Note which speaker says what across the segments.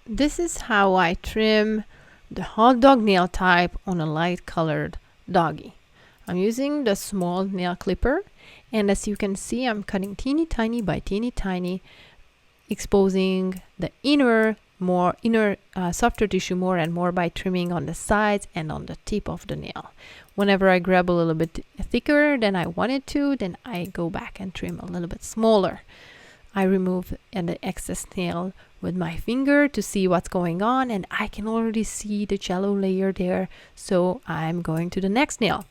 Speaker 1: This is how I trim the hot dog nail type on a light colored doggy. I'm using the small nail clipper, and as you can see, I'm cutting teeny tiny by teeny tiny, exposing the inner softer tissue more and more by trimming on the sides and on the tip of the nail. Whenever I grab a little bit thicker than I wanted to, then I go back and trim a little bit smaller. I remove the excess nail with my finger to see what's going on, and I can already see the jello layer there, so I'm going to the next nail.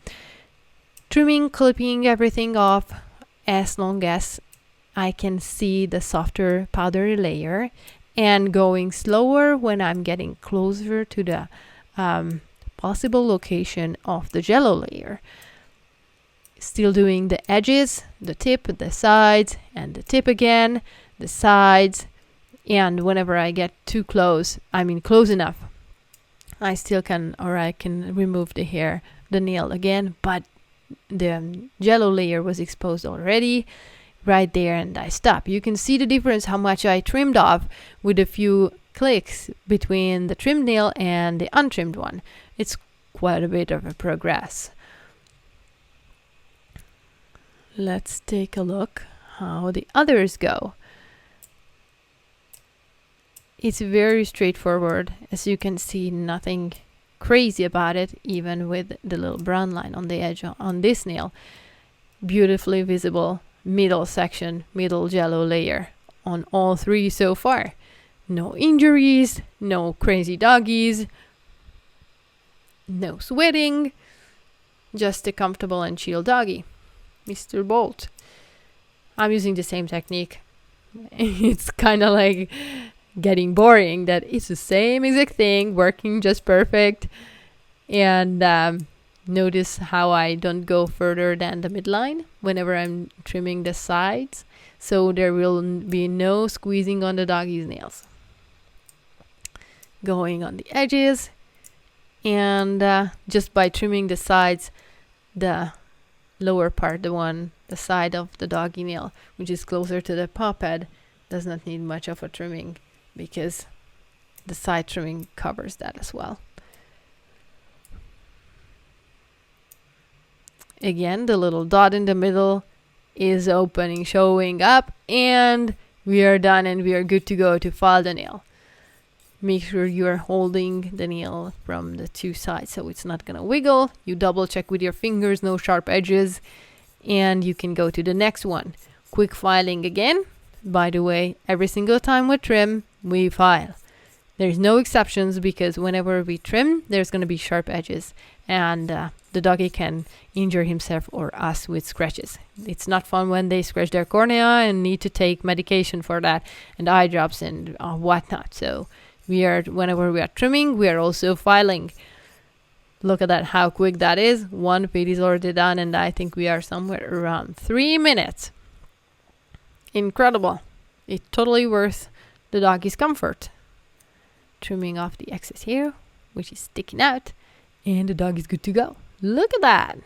Speaker 1: Trimming, clipping everything off as long as I can see the softer powdery layer, and going slower when I'm getting closer to the possible location of the jello layer. Still doing the edges, the tip, the sides, and the tip again, the sides, and whenever I get too close, close enough, I can remove the nail again, but the jello layer was exposed already right there, and I stop. You can see the difference how much I trimmed off with a few clicks between the trimmed nail and the untrimmed one. It's quite a bit of a progress. Let's take a look how the others go. It's very straightforward. As you can see, nothing crazy about it, even with the little brown line on the edge on this nail. Beautifully visible middle section, middle jello layer on all three so far. No injuries, no crazy doggies, no sweating, just a comfortable and chill doggy. Mr. Bolt. I'm using the same technique. It's kind of like getting boring that it's the same exact thing working just perfect. And notice how I don't go further than the midline whenever I'm trimming the sides, so there will be no squeezing on the doggy's nails. Going on the edges, and just by trimming the sides, the lower part, the side of the doggy nail, which is closer to the paw pad, does not need much of a trimming because the side trimming covers that as well. Again, the little dot in the middle is opening, showing up, and we are done and we are good to go to file the nail. Make sure you are holding the nail from the two sides so it's not gonna wiggle. You double check with your fingers, no sharp edges, and you can go to the next one. Quick filing again. By the way, every single time we trim, we file. There's no exceptions because whenever we trim, there's gonna be sharp edges, and the doggy can injure himself or us with scratches. It's not fun when they scratch their cornea and need to take medication for that, and eye drops and whatnot. So whenever we are trimming, we are also filing. Look at that, how quick that is. One feed is already done, and I think we are somewhere around 3 minutes. Incredible. It's totally worth the doggy's comfort. Trimming off the excess hair, which is sticking out, and the dog is good to go. Look at that.